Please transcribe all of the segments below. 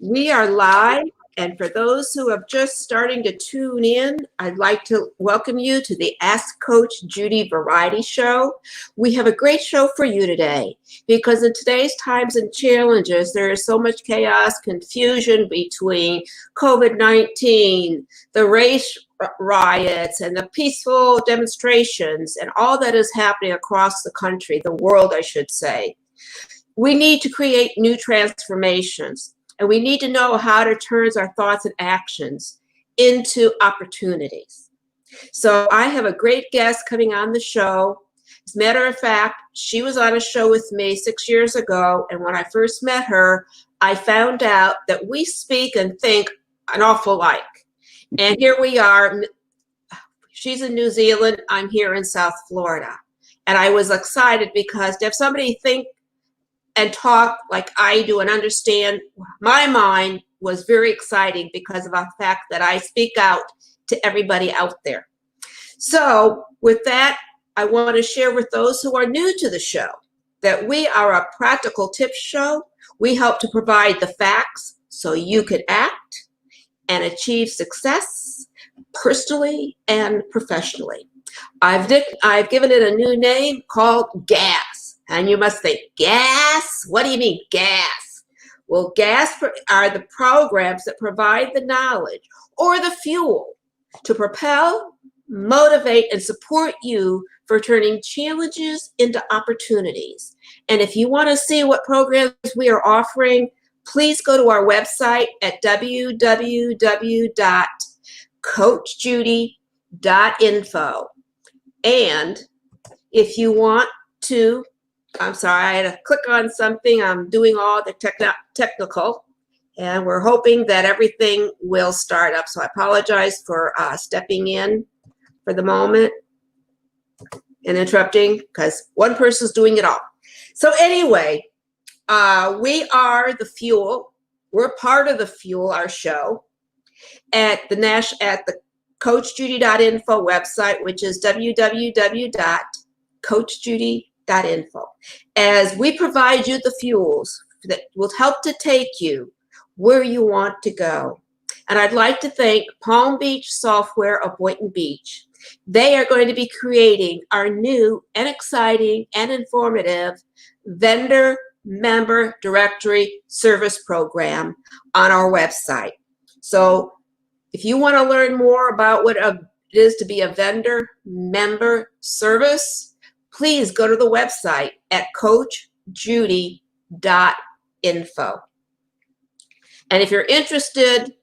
We are live, and for those who have just starting to tune in, I'd like to welcome you to the Ask Coach Judy Variety Show. We have a great show for you today because in today's times and challenges, there is so much chaos, confusion between COVID-19, the race riots, and the peaceful demonstrations, and all that is happening across the country, the world, I should say. We need to create new transformations. And we need to know how to turn our thoughts and actions into opportunities. So I have a great guest coming on the show. As a matter of fact, she was on a show with me 6 years ago. And when I first met her, I found out that we speak and think an awful like. And here we are. She's in New Zealand. I'm here in South Florida. And I was excited because to have somebody think and talk like I do and understand my mind was very exciting because of the fact that I speak out to everybody out there. So with that, I want to share with those who are new to the show that we are a practical tips show. We help to provide the facts so you can act and achieve success personally and professionally. I've given it a new name called GAS. And you must think, gas? What do you mean, gas? Well, gas are the programs that provide the knowledge or the fuel to propel, motivate, and support you for turning challenges into opportunities. And if you want to see what programs we are offering, please go to our website at www.coachjudy.info. And if you want to, I'm sorry, I had to click on something. I'm doing all the technical, and we're hoping that everything will start up. So I apologize for stepping in for the moment and interrupting because one person's doing it all. So anyway, we are the fuel. We're part of the fuel, our show, at the coachjudy.info website, which is www.coachjudy.info. As we provide you the fuels that will help to take you where you want to go. And I'd like to thank Palm Beach Software of Boynton Beach. They are going to be creating our new and exciting and informative vendor member directory service program on our website. So if you want to learn more about what it is to be a vendor member service, please go to the website at coachjudy.info. And if you're interested,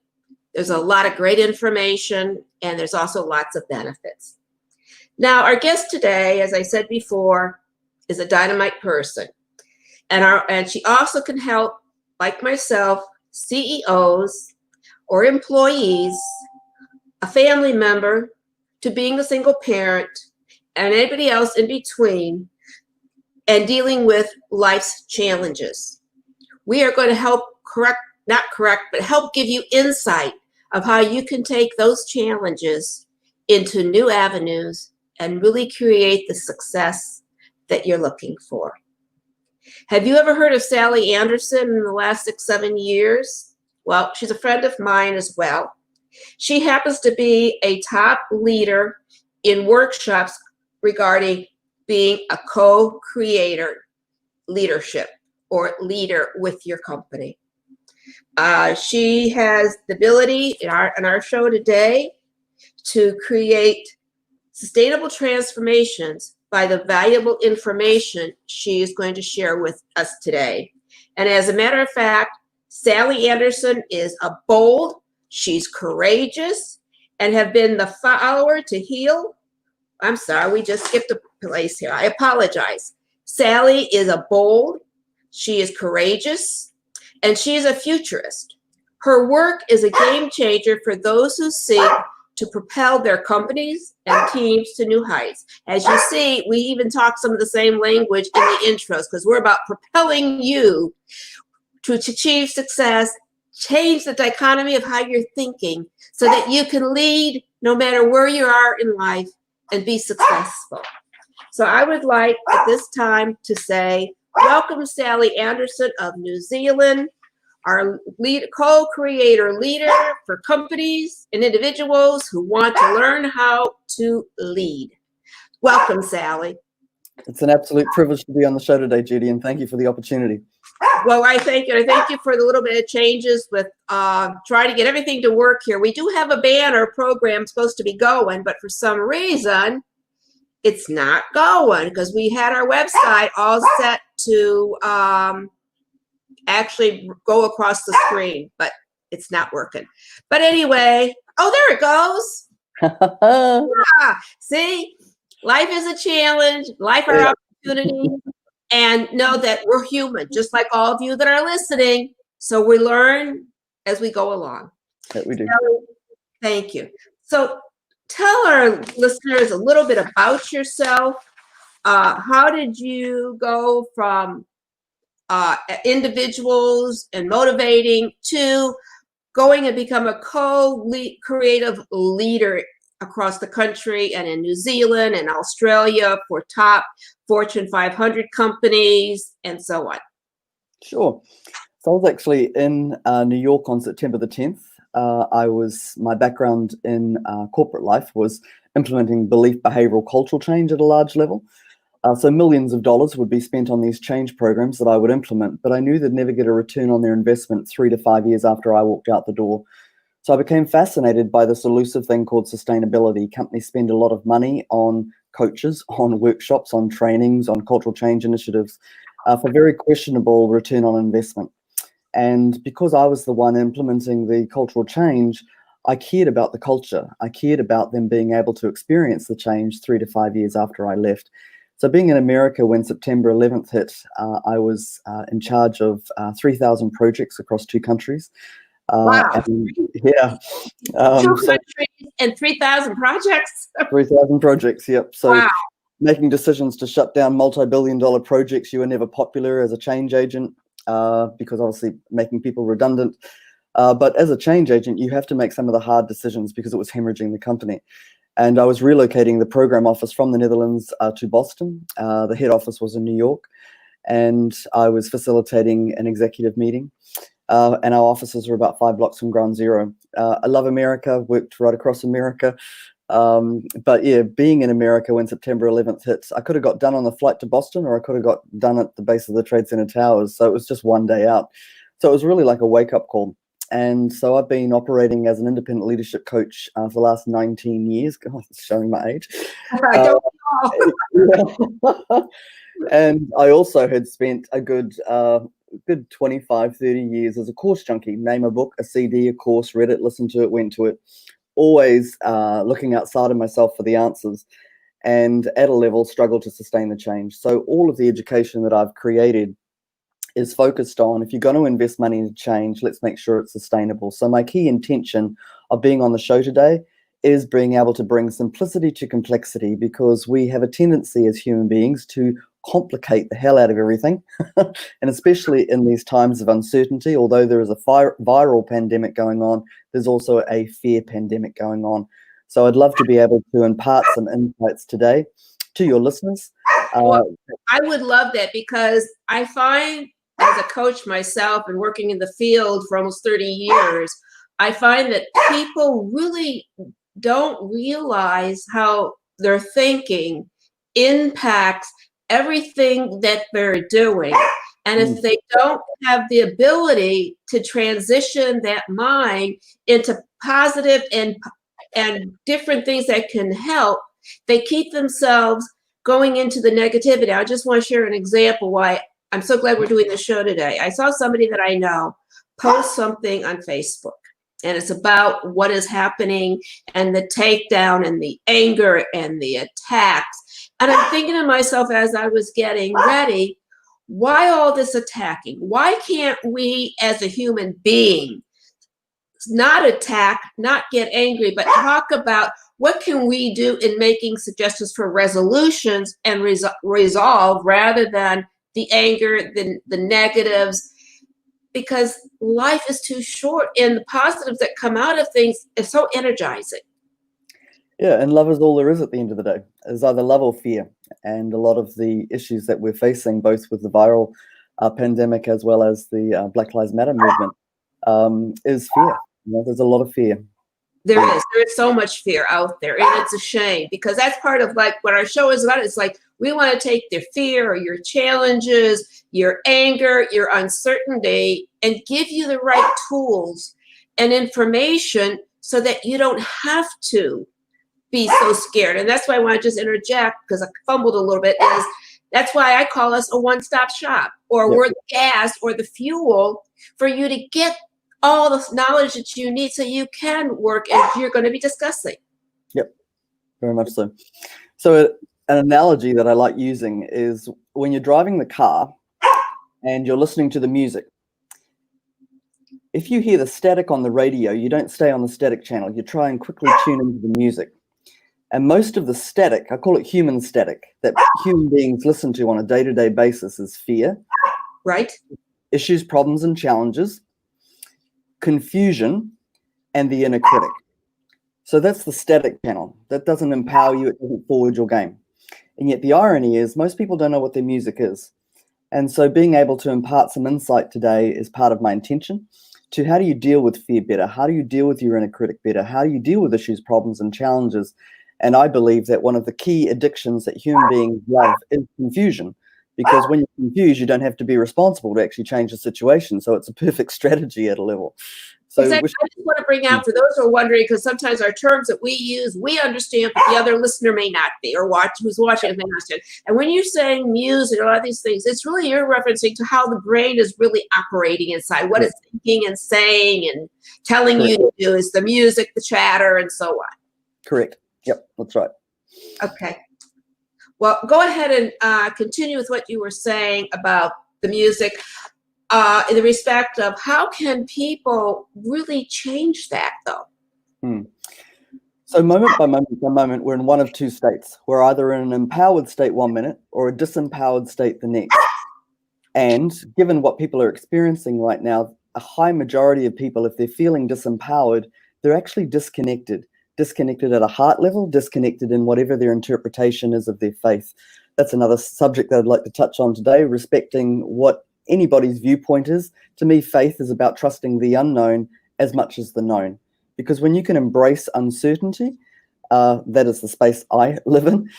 there's a lot of great information and there's also lots of benefits. Now, our guest today, as I said before, is a dynamite person. And she also can help, like myself, CEOs or employees, a family member, to being a single parent, and anybody else in between, and dealing with life's challenges. We are going to help help give you insight of how you can take those challenges into new avenues and really create the success that you're looking for. Have you ever heard of Sally Anderson in the last 6-7 years? Well, she's a friend of mine as well. She happens to be a top leader in workshops regarding being a co-creator leadership or leader with your company. She has the ability in our show today to create sustainable transformations by the valuable information she is going to share with us today. And as a matter of fact, Sally Anderson is bold, she's courageous, and have been the follower to heal. I'm sorry, we just skipped a place here. I apologize. Sally is bold, she is courageous, and she is a futurist. Her work is a game changer for those who seek to propel their companies and teams to new heights. As you see, we even talk some of the same language in the intros because we're about propelling you to achieve success, change the dichotomy of how you're thinking so that you can lead no matter where you are in life and be successful. So I would like at this time to say, welcome Sally Anderson of New Zealand. our co-creator leader for companies and individuals who want to learn how to lead. Welcome, Sally. It's an absolute privilege to be on the show today, Judy, and thank you for the opportunity. Well, I thank you. I thank you for the little bit of changes with trying to get everything to work here. We do have a banner program supposed to be going, but for some reason, it's not going because we had our website all set to actually go across the screen, but it's not working. But anyway, oh, there it goes. Yeah. See, life is a challenge, life are opportunity, and know that we're human, just like all of you that are listening. So we learn as we go along. That we do. So, thank you. So tell our listeners a little bit about yourself. How did you go from individuals and motivating to going and become a co-creative leader across the country and in New Zealand and Australia for top Fortune 500 companies and so on? Sure. So I was actually in New York on September the 10th. My background in corporate life was implementing belief, behavioral, cultural change at a large level. So millions of dollars would be spent on these change programs that I would implement, but I knew they'd never get a return on their investment 3 to 5 years after I walked out the door. So I became fascinated by this elusive thing called sustainability. Companies spend a lot of money on coaches, on workshops, on trainings, on cultural change initiatives for very questionable return on investment. And because I was the one implementing the cultural change, I cared about the culture. I cared about them being able to experience the change 3 to 5 years after I left. So being in America when September 11th hit, I was in charge of 3,000 projects across 2 countries. Wow. Yeah. 2 countries and 3,000 projects? 3,000 projects, yep. So wow. Making decisions to shut down multi-billion-dollar projects. You were never popular as a change agent because obviously making people redundant. But as a change agent, you have to make some of the hard decisions because it was hemorrhaging the company. And I was relocating the program office from the Netherlands to Boston. The head office was in New York. And I was facilitating an executive meeting. And our offices were about 5 blocks from Ground Zero. I love America, worked right across America. But yeah, being in America when September 11th hit, I could have got done on the flight to Boston, or I could have got done at the base of the Trade Center Towers. So it was just one day out. So it was really like a wake-up call. And so I've been operating as an independent leadership coach for the last 19 years. God, it's showing my age. I don't know. And I also had spent a good 25, 30 years as a course junkie. Name a book, a CD, a course, read it, listened to it, went to it. Always looking outside of myself for the answers. And at a level, struggle to sustain the change. So all of the education that I've created is focused on, if you're going to invest money into change, let's make sure it's sustainable. So my key intention of being on the show today is being able to bring simplicity to complexity, because we have a tendency as human beings to complicate the hell out of everything. And especially in these times of uncertainty, although there is a viral pandemic going on, there's also a fear pandemic going on. So I'd love to be able to impart some insights today to your listeners. Well, I would love that, because I find, as a coach myself and working in the field for almost 30 years, I find that people really don't realize how their thinking impacts everything that they're doing. And if they don't have the ability to transition that mind into positive and different things that can help, they keep themselves going into the negativity. I just want to share an example why I'm so glad we're doing this show today. I saw somebody that I know post something on Facebook, and it's about what is happening and the takedown and the anger and the attacks. And I'm thinking to myself as I was getting ready, why all this attacking? Why can't we as a human being not attack, not get angry, but talk about what can we do in making suggestions for resolutions and resolve rather than the anger, the negatives, because life is too short, and the positives that come out of things is so energizing. Yeah, and love is all there is at the end of the day. It's either love or fear. And a lot of the issues that we're facing, both with the viral pandemic as well as the Black Lives Matter movement, is fear. There's a lot of fear. There is so much fear out there, and it's a shame, because that's part of like what our show is about. It's like we want to take the fear or your challenges, your anger, your uncertainty, and give you the right tools and information so that you don't have to be so scared. And that's why I want to just interject, because I fumbled a little bit, is that's why I call us a one-stop shop, or we're the gas or the fuel for you to get all the knowledge that you need so you can work as you're going to be discussing. Yep, very much so. So an analogy that I like using is when you're driving the car and you're listening to the music. If you hear the static on the radio, you don't stay on the static channel. You try and quickly tune into the music. And most of the static, I call it human static, that human beings listen to on a day-to-day basis is fear. Right. Issues, problems, and challenges, confusion, and the inner critic. So that's the static channel. That doesn't empower you. It doesn't forward your game. And yet the irony is most people don't know what their music is. And so being able to impart some insight today is part of my intention to how do you deal with fear better? How do you deal with your inner critic better? How do you deal with issues, problems, and challenges? And I believe that one of the key addictions that human beings love is confusion. Because when you're confused, you don't have to be responsible to actually change the situation. So it's a perfect strategy at a level. So exactly. I just want to bring out, for those who are wondering, because sometimes our terms that we use, we understand, but the other listener may not be, or who's watching may not understand. And when you're saying music, a lot of these things, it's really you're referencing to how the brain is really operating inside, what it's thinking and saying and telling you to do is the music, the chatter, and so on. Correct. Yep, that's right. Okay. Well, go ahead and continue with what you were saying about the music in the respect of how can people really change that, though? So moment by moment, we're in one of two states. We're either in an empowered state 1 minute or a disempowered state the next. And given what people are experiencing right now, a high majority of people, if they're feeling disempowered, they're actually disconnected at a heart level, disconnected in whatever their interpretation is of their faith. That's another subject that I'd like to touch on today, respecting what anybody's viewpoint is. To me, faith is about trusting the unknown as much as the known. Because when you can embrace uncertainty, that is the space I live in,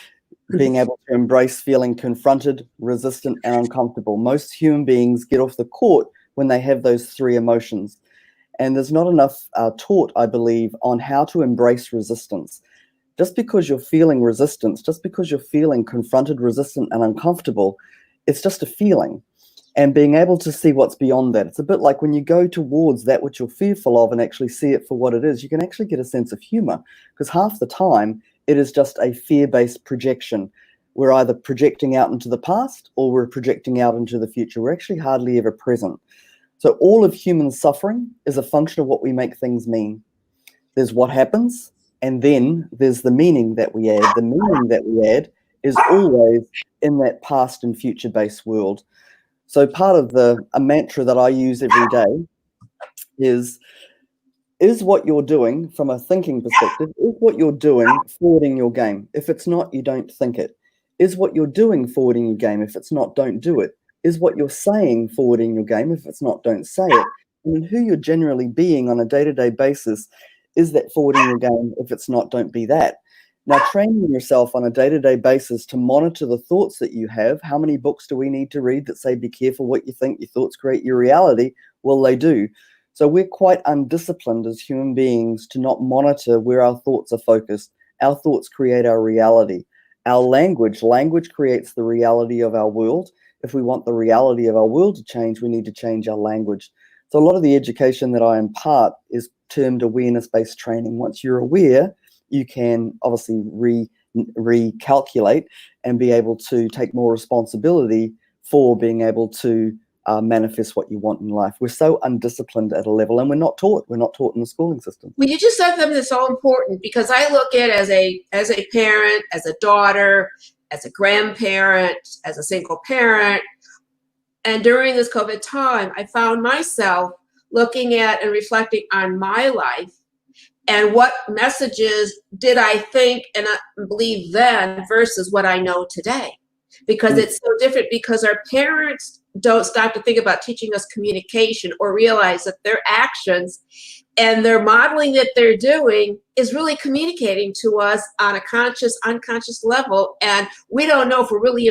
being able to embrace feeling confronted, resistant, and uncomfortable. Most human beings get off the court when they have those three emotions. And there's not enough taught, I believe, on how to embrace resistance. Just because you're feeling resistance, just because you're feeling confronted, resistant, and uncomfortable, it's just a feeling. And being able to see what's beyond that. It's a bit like when you go towards that which you're fearful of and actually see it for what it is, you can actually get a sense of humor. Because half the time, it is just a fear-based projection. We're either projecting out into the past or we're projecting out into the future. We're actually hardly ever present. So all of human suffering is a function of what we make things mean. There's what happens, and then there's the meaning that we add. The meaning that we add is always in that past and future-based world. So part of a mantra that I use every day is what you're doing from a thinking perspective, is what you're doing forwarding your game? If it's not, you don't think it. Is what you're doing forwarding your game? If it's not, don't do it. Is what you're saying forwarding your game? If it's not, don't say it. And who you're generally being on a day-to-day basis, is that forwarding your game? If it's not, don't be that. Now, training yourself on a day-to-day basis to monitor the thoughts that you have. How many books do we need to read that say, be careful what you think, your thoughts create your reality? Well, they do. So we're quite undisciplined as human beings to not monitor where our thoughts are focused. Our thoughts create our reality. Our language creates the reality of our world. If we want the reality of our world to change, we need to change our language. So a lot of the education that I impart is termed awareness-based training. Once you're aware, you can obviously recalculate and be able to take more responsibility for being able to manifest what you want in life. We're so undisciplined at a level, and we're not taught. We're not taught in the schooling system. Well, you just said something that's so important, because I look at it as a parent, as a daughter, as a grandparent, as a single parent. And during this COVID time, I found myself looking at and reflecting on my life and what messages did I think and believe then versus what I know today. Because it's so different, because our parents don't stop to think about teaching us communication or realize that their actions and their modeling that they're doing is really communicating to us on a conscious, unconscious level. And we don't know if we're really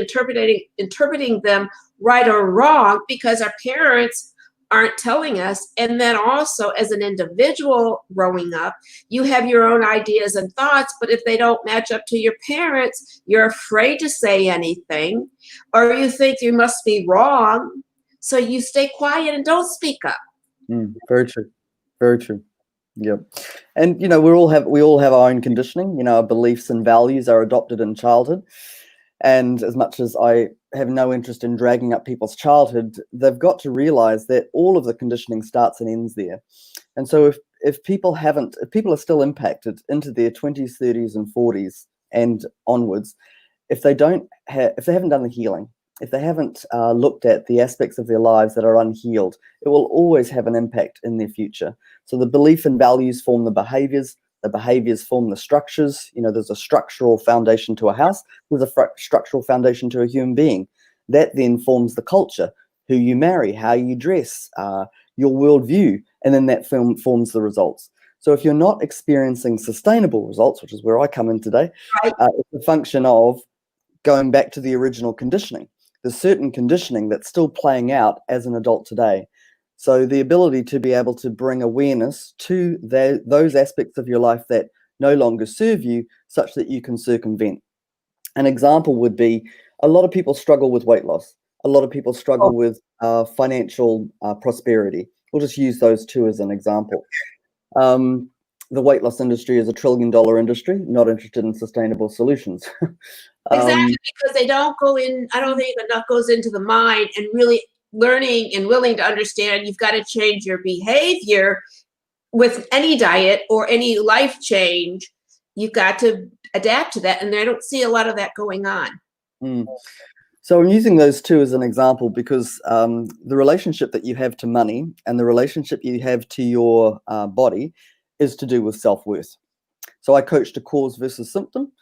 interpreting them right or wrong because our parents aren't telling us. And then also as an individual growing up, you have your own ideas and thoughts, but if they don't match up to your parents, you're afraid to say anything, or you think you must be wrong. So you stay quiet and don't speak up. Very true. Very true. Yep. And, you know, we all have our own conditioning. You know, our beliefs and values are adopted in childhood. And as much as I have no interest in dragging up people's childhood, they've got to realize that all of the conditioning starts and ends there. And so if people are still impacted into their 20s, 30s, and 40s and onwards, if they haven't done the healing, if they haven't looked at the aspects of their lives that are unhealed, it will always have an impact in their future. So the belief and values form the behaviors form the structures. You know, there's a structural foundation to a house, there's a structural foundation to a human being. That then forms the culture, who you marry, how you dress, your worldview, and then that forms the results. So if you're not experiencing sustainable results, which is where I come in today, Right. It's a function of going back to the original conditioning. There's certain conditioning that's still playing out as an adult today. So the ability to be able to bring awareness to those aspects of your life that no longer serve you, such that you can circumvent. An example would be, a lot of people struggle with weight loss. A lot of people struggle with financial prosperity. We'll just use those two as an example. The weight loss industry is $1 trillion industry, not interested in sustainable solutions. Exactly, because they don't go in, I don't think enough goes into the mind and really learning and willing to understand you've got to change your behavior with any diet or any life change. You've got to adapt to that, and I don't see a lot of that going on. So I'm using those two as an example because the relationship that you have to money and the relationship you have to your body is to do with self-worth. So I coached a cause versus symptom.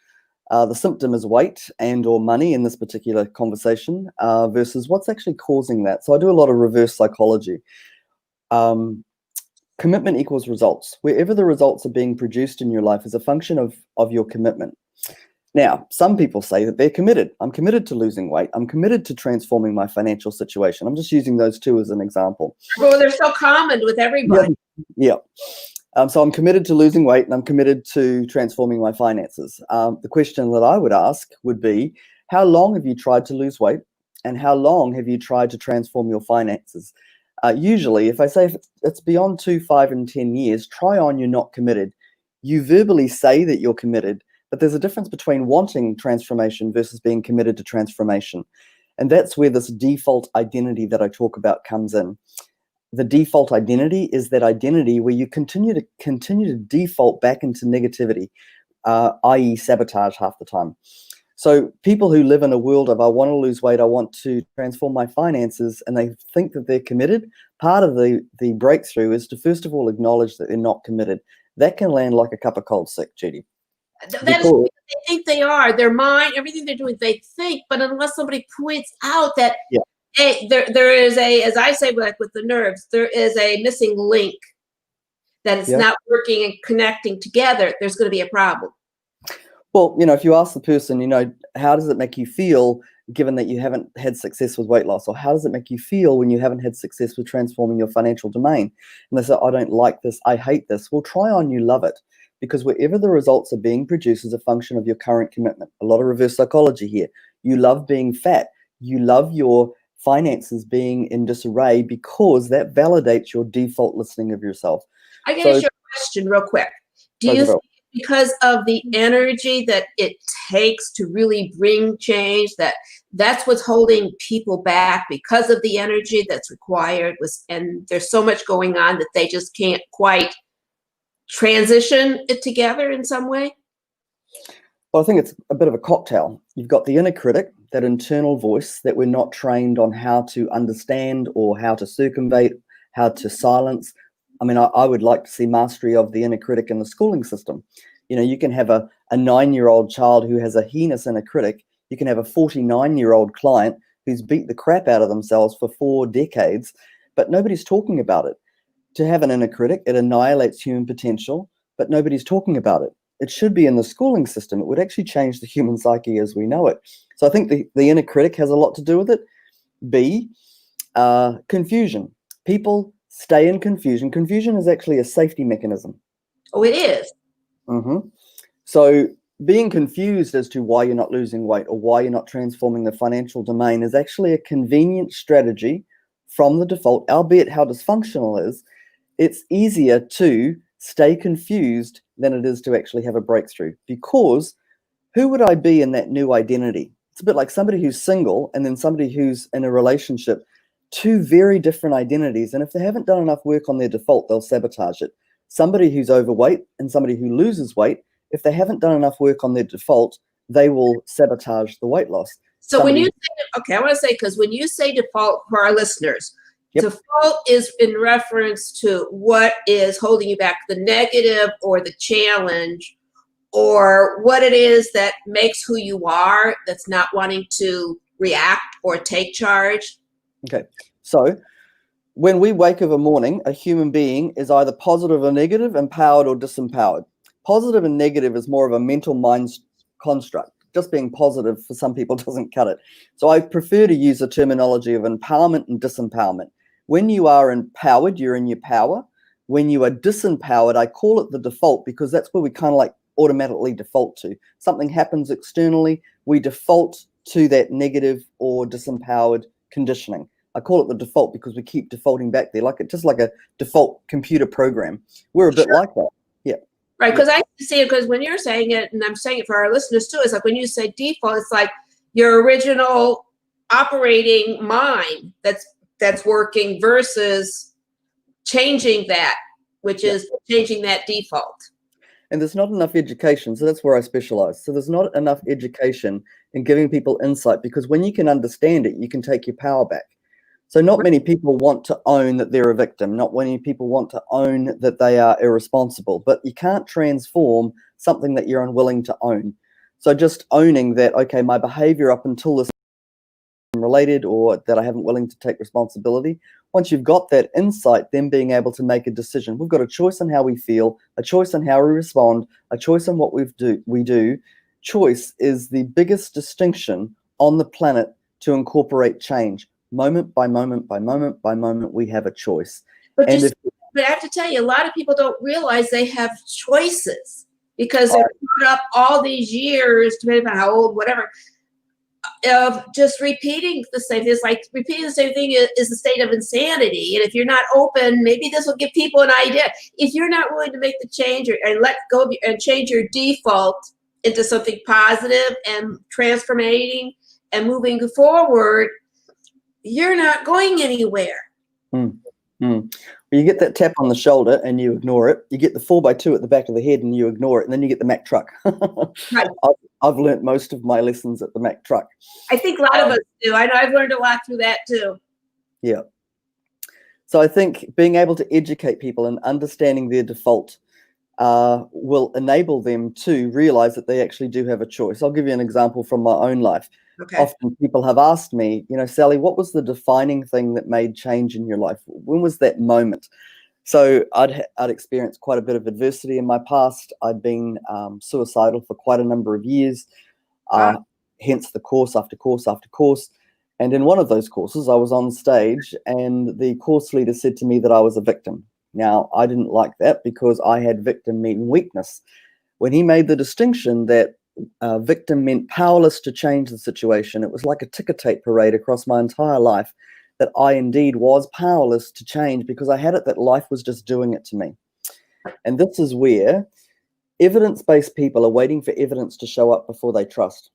The symptom is weight and or money in this particular conversation versus what's actually causing that. So I do a lot of reverse psychology. Commitment equals results. Wherever the results are being produced in your life is a function of your commitment. Now, some people say that they're committed. I'm committed to losing weight. I'm committed to transforming my financial situation. I'm just using those two as an example. Well, they're so common with everybody. Yeah. So I'm committed to losing weight and I'm committed to transforming my finances. The question that I would ask would be, how long have you tried to lose weight and how long have you tried to transform your finances? Usually, if I say it's beyond 2, 5, and 10 years, try on, you're not committed. You verbally say that you're committed, but there's a difference between wanting transformation versus being committed to transformation. And that's where this default identity that I talk about comes in. The default identity is that identity where you continue to default back into negativity, i.e. sabotage half the time. So people who live in a world of, I want to lose weight, I want to transform my finances, and they think that they're committed, part of the breakthrough is to first of all acknowledge that they're not committed. That can land like a cup of cold sick, Judy. That is, they think they are. Their mind, everything they're doing, they think, but unless somebody points out that, hey, there is a, as I say, like with the nerves, there is a missing link that it's not working and connecting together, there's going to be a problem. Well, you know, if you ask the person, you know, how does it make you feel given that you haven't had success with weight loss? Or how does it make you feel when you haven't had success with transforming your financial domain? And they say, I don't like this, I hate this. Well, try on, you love it. Because wherever the results are being produced is a function of your current commitment. A lot of reverse psychology here. You love being fat. You love your finances being in disarray because that validates your default listening of yourself. I can ask you a question real quick. Do you think because of the energy that it takes to really bring change, that's what's holding people back, because of the energy that's required, and there's so much going on that they just can't quite transition it together in some way? Well, I think it's a bit of a cocktail. You've got the inner critic, that internal voice that we're not trained on how to understand or how to circumvent, how to silence. I mean, I would like to see mastery of the inner critic in the schooling system. You know, you can have a 9-year-old child who has a heinous inner critic. You can have a 49-year-old client who's beat the crap out of themselves for 4 decades, but nobody's talking about it. To have an inner critic, it annihilates human potential, but nobody's talking about it. It should be in the schooling system. It would actually change the human psyche as we know it. So I think the inner critic has a lot to do with it. B, confusion. People stay in confusion. Confusion is actually a safety mechanism. Oh, it is. So being confused as to why you're not losing weight or why you're not transforming the financial domain is actually a convenient strategy from the default, albeit how dysfunctional it is. It's easier to stay confused than it is to actually have a breakthrough, because who would I be in that new identity? It's a bit like somebody who's single and then somebody who's in a relationship, 2 very different identities. And if they haven't done enough work on their default, they'll sabotage it. Somebody who's overweight and somebody who loses weight, if they haven't done enough work on their default, they will sabotage the weight loss. So when you say, okay, I want to say, because when you say default for our listeners, default is in reference to what is holding you back, the negative or the challenge, or what it is that makes who you are, that's not wanting to react or take charge. Okay, so when we wake of a morning, a human being is either positive or negative, empowered or disempowered. Positive and negative is more of a mental mind construct. Just being positive for some people doesn't cut it. So I prefer to use the terminology of empowerment and disempowerment. When you are empowered, you're in your power. When you are disempowered, I call it the default, because that's where we kind of like automatically default to. Something happens externally, we default to that negative or disempowered conditioning. I call it the default because we keep defaulting back there, just like a default computer program. We're a bit like that. Yeah. Right, because I see it, because when you're saying it, and I'm saying it for our listeners too, it's like when you say default, it's like your original operating mind that's working versus changing that, which is changing that default. And there's not enough education, so that's where I specialize. So there's not enough education in giving people insight, because when you can understand it, you can take your power back. So not many people want to own that they're a victim. Not many people want to own that they are irresponsible. But you can't transform something that you're unwilling to own. So just owning that, okay, my behavior up until this related, or that I haven't willing to take responsibility. Once you've got that insight, then being able to make a decision. We've got a choice on how we feel, a choice on how we respond, a choice on what we do. Choice is the biggest distinction on the planet to incorporate change. Moment by moment by moment by moment, we have a choice. But I have to tell you, a lot of people don't realize they have choices, because they're put up all these years, depending on how old, whatever, of just repeating the same thing. It's like repeating the same thing is a state of insanity. And if you're not open, maybe this will give people an idea. If you're not willing to make the change and let go of and change your default into something positive and transforming and moving forward, you're not going anywhere. Well, you get that tap on the shoulder and you ignore it. You get the 4x2 at the back of the head and you ignore it, and then you get the Mack truck. Right. I've learned most of my lessons at the Mack truck. I think a lot of us do. I know I've learned a lot through that too. Yeah. So I think being able to educate people and understanding their default will enable them to realize that they actually do have a choice. I'll give you an example from my own life. Okay. Often people have asked me, Sally, what was the defining thing that made change in your life? When was that moment? So I'd experienced quite a bit of adversity in my past. I'd been suicidal for quite a number of years, hence the course after course after course. And in one of those courses, I was on stage and the course leader said to me that I was a victim. Now, I didn't like that, because I had victim mean weakness. When he made the distinction that victim meant powerless to change the situation, it was like a ticker tape parade across my entire life, that I indeed was powerless to change, because I had it that life was just doing it to me. And this is where evidence-based people are waiting for evidence to show up before they trust.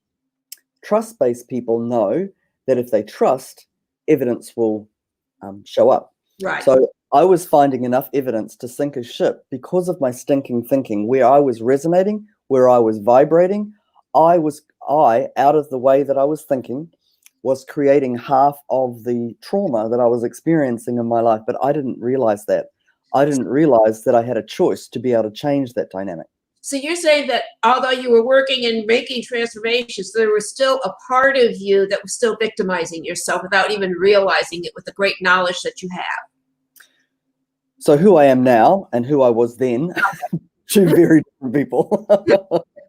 Trust-based people know that if they trust, evidence will show up. Right. So I was finding enough evidence to sink a ship because of my stinking thinking, where I was resonating, where I was vibrating. I, out of the way that I was thinking, was creating half of the trauma that I was experiencing in my life. But I didn't realize that. I didn't realize that I had a choice to be able to change that dynamic. So you're saying that although you were working and making transformations, there was still a part of you that was still victimizing yourself without even realizing it with the great knowledge that you have. So who I am now and who I was then, two very different people.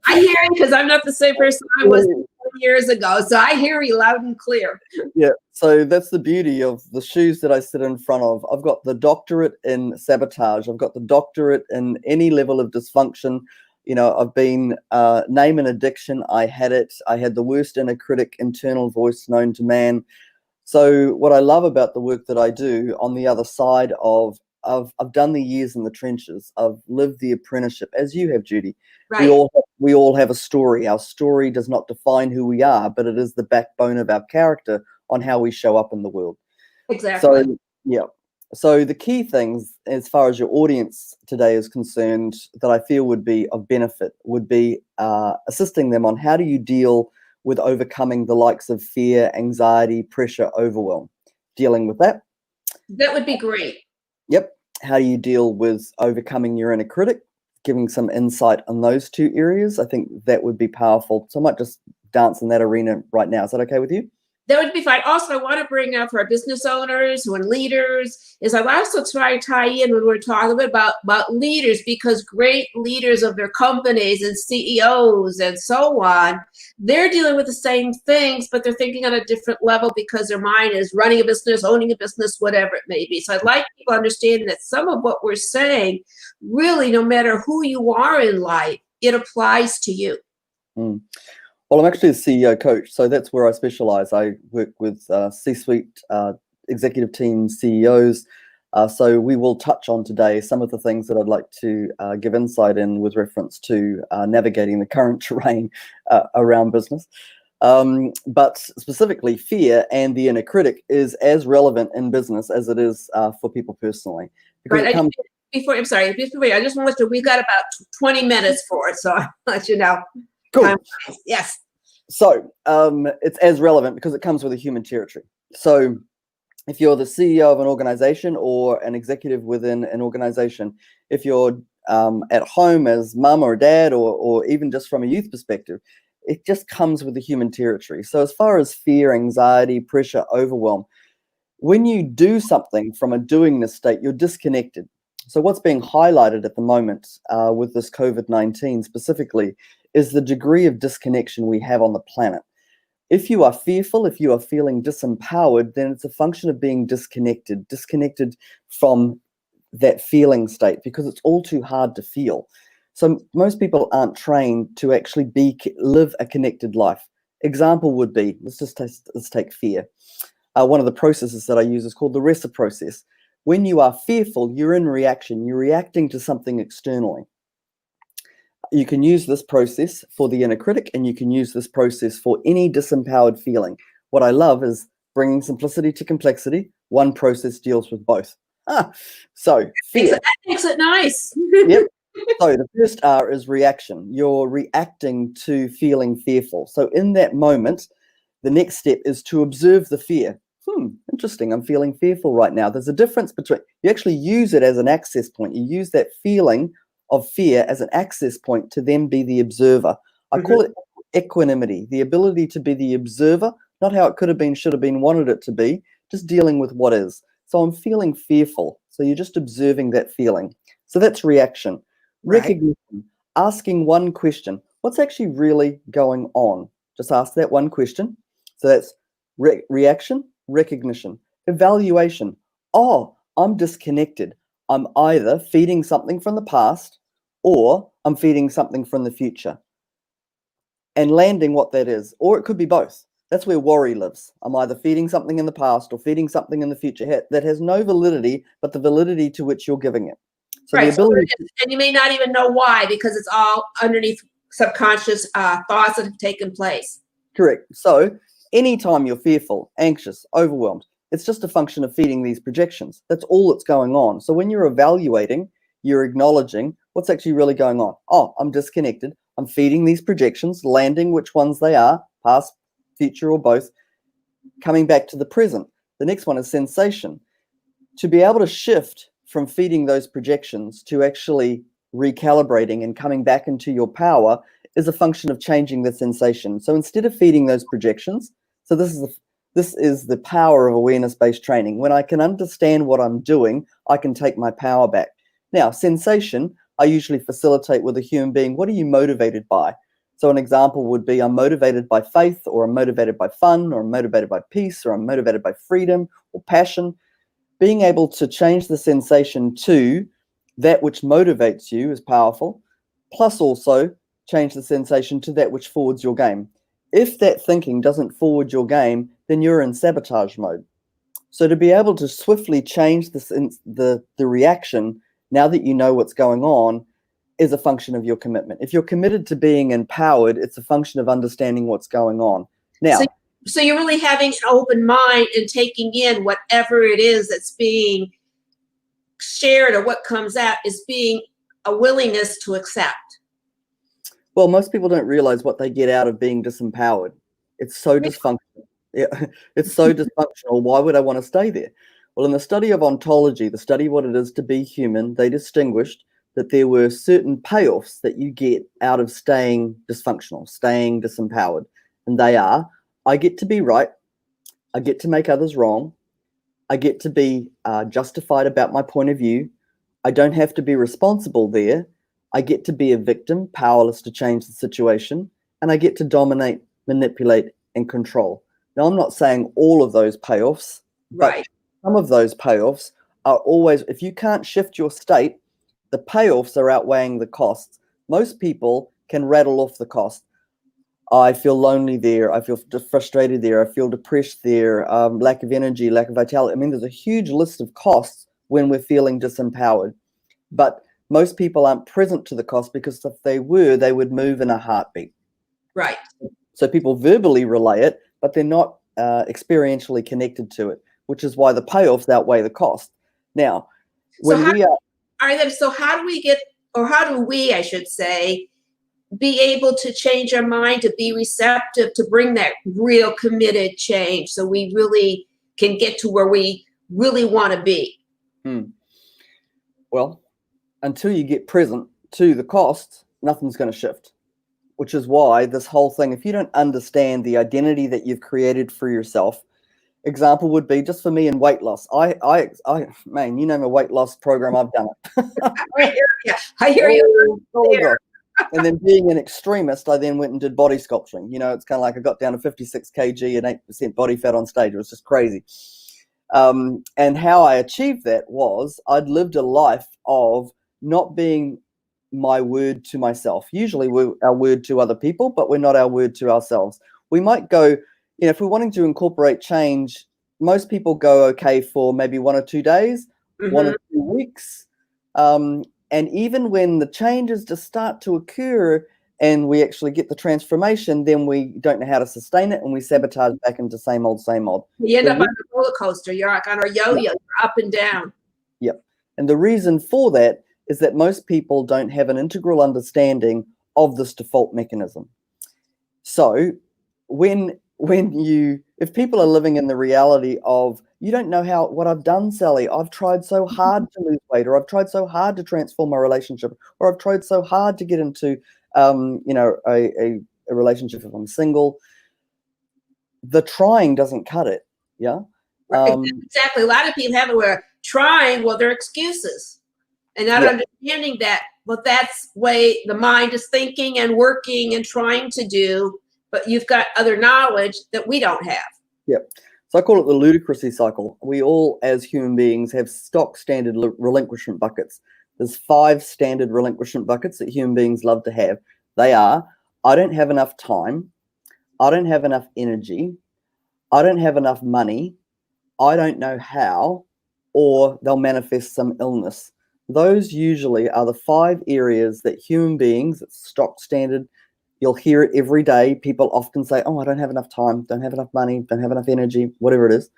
I hear you because I'm not the same person I was 20 years ago. So I hear you loud and clear. Yeah, so that's the beauty of the shoes that I sit in front of. I've got the doctorate in sabotage. I've got the doctorate in any level of dysfunction. You know, I've been name and addiction. I had it. I had the worst inner critic, internal voice known to man. So what I love about the work that I do on the other side of, I've done the years in the trenches. I've lived the apprenticeship, as you have, Judy. Right. We all have a story. Our story does not define who we are, but it is the backbone of our character on how we show up in the world. Exactly. So, yeah. So the key things, as far as your audience today is concerned, that I feel would be of benefit would be assisting them on how do you deal with overcoming the likes of fear, anxiety, pressure, overwhelm. Dealing with that. That would be great. Yep. How do you deal with overcoming your inner critic? Giving some insight on those two areas. I think that would be powerful. So I might just dance in that arena right now. Is that okay with you? That would be fine. Also, I want to bring up for our business owners and leaders is I also try to tie in when we're talking about leaders, because great leaders of their companies and CEOs and so on, they're dealing with the same things, but they're thinking on a different level because their mind is running a business, owning a business, whatever it may be. So I'd like people understanding that some of what we're saying, really, no matter who you are in life, it applies to you. Mm. Well, I'm actually a CEO coach, so that's where I specialize. I work with C-suite executive team CEOs. So we will touch on today some of the things that I'd like to give insight in with reference to navigating the current terrain around business. But specifically, fear and the inner critic is as relevant in business as it is for people personally. Because right. Before, I just want to, we've got about 20 minutes for it, so I'll let you know. Cool. Yes. So it's as relevant because it comes with a human territory. So if you're the CEO of an organization or an executive within an organization, if you're at home as mum or dad, or even just from a youth perspective, it just comes with the human territory. So as far as fear, anxiety, pressure, overwhelm, when you do something from a doingness state, you're disconnected. So what's being highlighted at the moment with this COVID-19 specifically is the degree of disconnection we have on the planet. If you are fearful, if you are feeling disempowered, then it's a function of being disconnected from that feeling state, because it's all too hard to feel. So most people aren't trained to actually live a connected life. Example would be, let's take fear. One of the processes that I use is called the RESA process. When you are fearful, you're in reaction. You're reacting to something externally. You can use this process for the inner critic, and you can use this process for any disempowered feeling. What I love is bringing simplicity to complexity. One process deals with both. So fear. That makes it nice. Yep. So the first R is reaction. You're reacting to feeling fearful. So in that moment, the next step is to observe the fear. Interesting. I'm feeling fearful right now. There's a difference between, you actually use it as an access point. You use that feeling of fear as an access point to then be the observer. I call it equanimity, the ability to be the observer, not how it could have been, should have been, wanted it to be, just dealing with what is. So I'm feeling fearful. So you're just observing that feeling. So that's reaction. Right. Recognition, asking one question. What's actually really going on? Just ask that one question. So that's reaction, recognition, evaluation. Oh, I'm disconnected. I'm either feeding something from the past or I'm feeding something from the future. And landing what that is. Or it could be both. That's where worry lives. I'm either feeding something in the past or feeding something in the future that has no validity, but the validity to which you're giving it. So right. the ability And you may not even know why, because it's all underneath subconscious thoughts that have taken place. Correct. So anytime you're fearful, anxious, overwhelmed, it's just a function of feeding these projections. That's all that's going on. So when you're evaluating, you're acknowledging what's actually really going on. Oh, I'm disconnected. I'm feeding these projections, landing which ones they are, past, future, or both, coming back to the present. The next one is sensation. To be able to shift from feeding those projections to actually recalibrating and coming back into your power is a function of changing the sensation. So instead of feeding those projections, so this is the power of awareness-based training. When I can understand what I'm doing, I can take my power back. Now, sensation, I usually facilitate with a human being. What are you motivated by? So an example would be, I'm motivated by faith, or I'm motivated by fun, or I'm motivated by peace, or I'm motivated by freedom or passion. Being able to change the sensation to that which motivates you is powerful, plus also change the sensation to that which forwards your game. If that thinking doesn't forward your game, then you're in sabotage mode. So to be able to swiftly change the reaction, now that you know what's going on, is a function of your commitment. If you're committed to being empowered, it's a function of understanding what's going on. Now, so you're really having an open mind and taking in whatever it is that's being shared, or what comes out is being a willingness to accept. Well, most people don't realize what they get out of being disempowered. It's so dysfunctional. Yeah, it's so dysfunctional. Why would I want to stay there? Well, in the study of ontology, the study of what it is to be human, they distinguished that there were certain payoffs that you get out of staying dysfunctional, staying disempowered. And they are, I get to be right, I get to make others wrong, I get to be justified about my point of view, I don't have to be responsible there, I get to be a victim, powerless to change the situation, and I get to dominate, manipulate, and control. Now, I'm not saying all of those payoffs, but some of those payoffs are always, if you can't shift your state, the payoffs are outweighing the costs. Most people can rattle off the cost. I feel lonely there, I feel frustrated there, I feel depressed there, lack of energy, lack of vitality. I mean, there's a huge list of costs when we're feeling disempowered. But most people aren't present to the cost, because if they were, they would move in a heartbeat. Right. So people verbally relay it, but they're not experientially connected to it, which is why the payoffs outweigh the cost. Now, when so how do we get, or how do we, I should say, be able to change our mind, to be receptive, to bring that real committed change, so we really can get to where we really want to be? Well, until you get present to the cost, nothing's going to shift, which is why this whole thing, if you don't understand the identity that you've created for yourself, example would be just for me in weight loss. Man, you know my weight loss program, I've done it. I hear you. And then being an extremist, I then went and did body sculpturing. You know, it's kind of like I got down to 56 kg and 8% body fat on stage. It was just crazy. And how I achieved that was I'd lived a life of not being my word to myself. Usually we're our word to other people, but we're not our word to ourselves. We might go, you know, if we're wanting to incorporate change, most people go okay for maybe 1 or 2 days, 1 or 2 weeks. And even when the changes just start to occur and we actually get the transformation, then we don't know how to sustain it and we sabotage back into same old, same old. You end up on a roller coaster. You're like on a yo-yo, you're up and down. Yep. And the reason for that is that most people don't have an integral understanding of this default mechanism. So if people are living in the reality of, you don't know what I've done, Sally, I've tried so hard to lose weight, or I've tried so hard to transform my relationship, or I've tried so hard to get into a relationship if I'm single, the trying doesn't cut it. Yeah. Exactly. A lot of people have it where trying, well, they're excuses, and not understanding that, well, that's the way the mind is thinking and working and trying to do, but you've got other knowledge that we don't have. Yep. So I call it the ludicrousy cycle. We all, as human beings, have stock standard relinquishment buckets. There's 5 standard relinquishment buckets that human beings love to have. They are, I don't have enough time, I don't have enough energy, I don't have enough money, I don't know how, or they'll manifest some illness. Those usually are the 5 areas that human beings, it's stock standard, you'll hear it every day. People often say, oh, I don't have enough time, don't have enough money, don't have enough energy, whatever it is.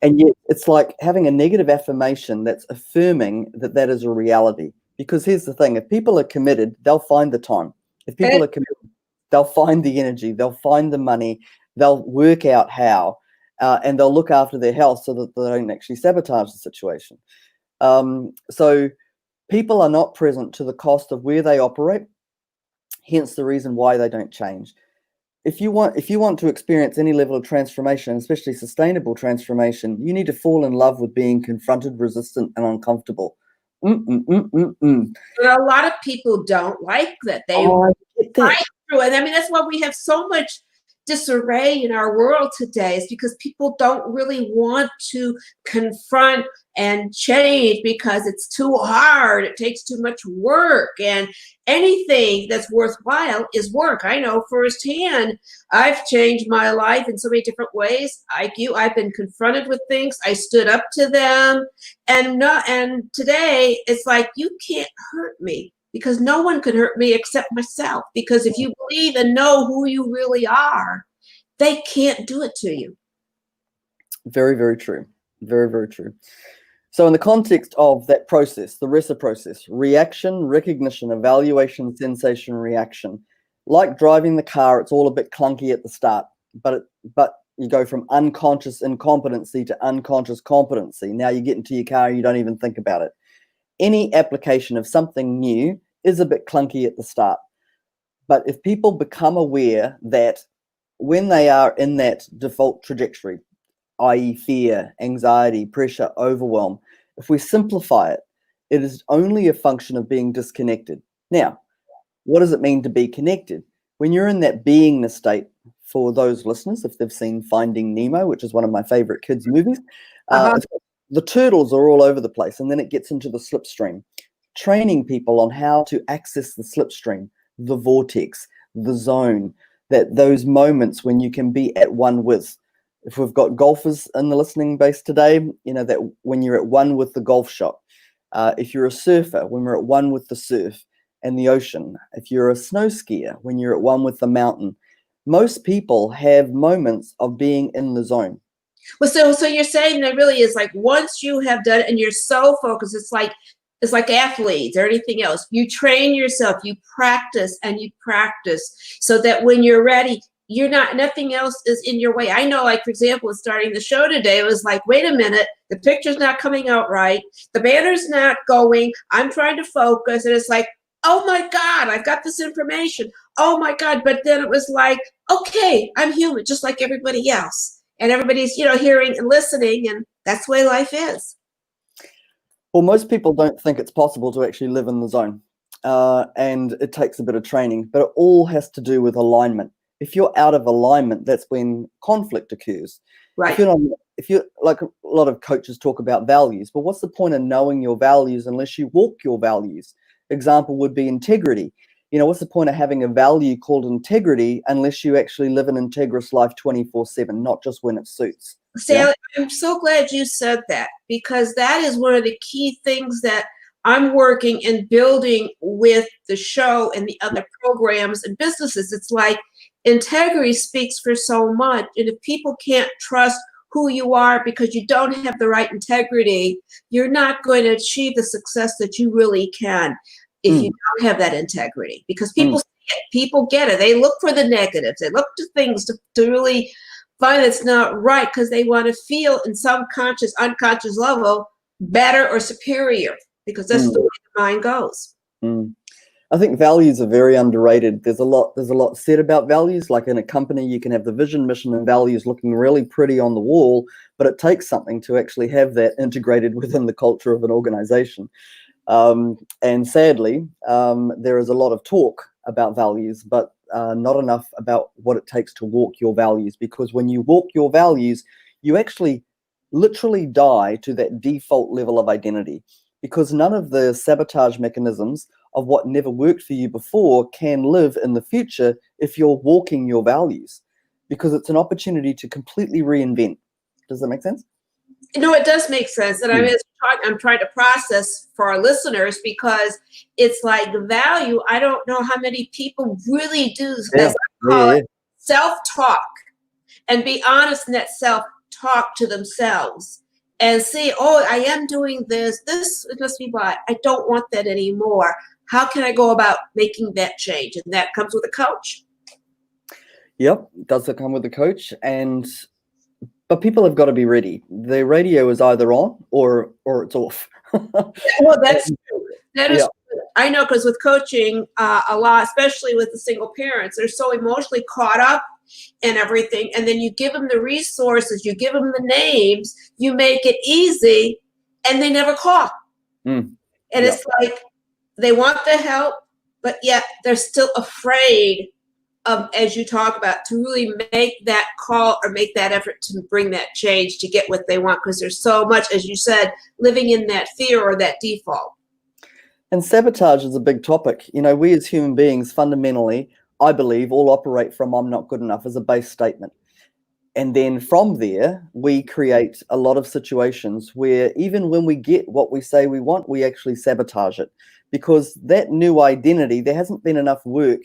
And yet it's like having a negative affirmation that's affirming that that is a reality. Because here's the thing, if people are committed, they'll find the time. If people are committed, they'll find the energy, they'll find the money, they'll work out how, and they'll look after their health so that they don't actually sabotage the situation. So People are not present to the cost of where they operate, hence the reason why they don't change. If you want to experience any level of transformation, especially sustainable transformation, you need to fall in love with being confronted, resistant, and uncomfortable. But a lot of people don't like that. They get that. fight through it. I mean, that's why we have so much disarray in our world today, is because people don't really want to confront and change because it's too hard. It takes too much work, and anything that's worthwhile is work. I know firsthand. I've changed my life in so many different ways. Like you, I've been confronted with things. I stood up to them, and today it's like, you can't hurt me, because no one can hurt me except myself. Because if you believe and know who you really are, they can't do it to you. Very, very true. Very, very true. So in the context of that process, the RESA process, reaction, recognition, evaluation, sensation, reaction. Like driving the car, it's all a bit clunky at the start, but you go from unconscious incompetency to unconscious competency. Now you get into your car, you don't even think about it. Any application of something new is a bit clunky at the start. But if people become aware that when they are in that default trajectory, i.e. fear, anxiety, pressure, overwhelm, if we simplify it, it is only a function of being disconnected. Now, what does it mean to be connected? When you're in that beingness state, for those listeners, if they've seen Finding Nemo, which is one of my favorite kids' movies, the turtles are all over the place, and then it gets into the slipstream. Training people on how to access the slipstream, the vortex, the zone, those moments when you can be at one with. If we've got golfers in the listening base today, you know that when you're at one with the golf shot. If you're a surfer, when we're at one with the surf and the ocean. If you're a snow skier, when you're at one with the mountain. Most people have moments of being in the zone. Well, so you're saying that really is like, once you have done it and you're so focused, it's like athletes or anything else. You train yourself, you practice and you practice so that when you're ready, nothing else is in your way. I know, like, for example, starting the show today, it was like, wait a minute, the picture's not coming out right. The banner's not going. I'm trying to focus. And it's like, oh my God, I've got this information. Oh my God. But then it was like, okay, I'm human, just like everybody else. And everybody's, hearing and listening. And that's the way life is. Well, most people don't think it's possible to actually live in the zone. And it takes a bit of training, but it all has to do with alignment. If you're out of alignment, that's when conflict occurs. Right. If you're like, a lot of coaches talk about values, but what's the point of knowing your values unless you walk your values? Example would be integrity. What's the point of having a value called integrity unless you actually live an integrous life 24/7, not just when it suits? Sally, I'm so glad you said that, because that is one of the key things that I'm working and building with the show and the other programs and businesses. It's like integrity speaks for so much. And if people can't trust who you are because you don't have the right integrity, you're not going to achieve the success that you really can if you don't have that integrity. Because people see it, people get it. They look for the negatives. They look to things to really find it's not right, because they want to feel in some conscious, unconscious level better or superior, because that's the way the mind goes. I think values are very underrated. There's a lot said about values. Like in a company, you can have the vision, mission, and values looking really pretty on the wall, but it takes something to actually have that integrated within the culture of an organization. And sadly, there is a lot of talk about values, but not enough about what it takes to walk your values. Because when you walk your values, you actually literally die to that default level of identity, because none of the sabotage mechanisms of what never worked for you before can live in the future if you're walking your values, because it's an opportunity to completely reinvent. Does that make sense? It does make sense. And I'm trying to process for our listeners, because it's like value. I don't know how many people really do, as I call it, self-talk, and be honest in that self-talk to themselves and see, oh, I am doing this. This must be why I don't want that anymore. How can I go about making that change? And that comes with a coach. Yep, does it come with a coach? But people have got to be ready. The radio is either on or it's off. Well, that's true. That is, I know, because with coaching, a lot, especially with the single parents, they're so emotionally caught up in everything. And then you give them the resources, you give them the names, you make it easy, and they never call. And it's like they want the help, but yet they're still afraid of, as you talk about, to really make that call or make that effort to bring that change to get what they want, because there's so much, as you said, living in that fear or that default. And sabotage is a big topic. You know, we as human beings fundamentally, I believe, all operate from I'm not good enough as a base statement. And then from there, we create a lot of situations where even when we get what we say we want, we actually sabotage it. Because that new identity, there hasn't been enough work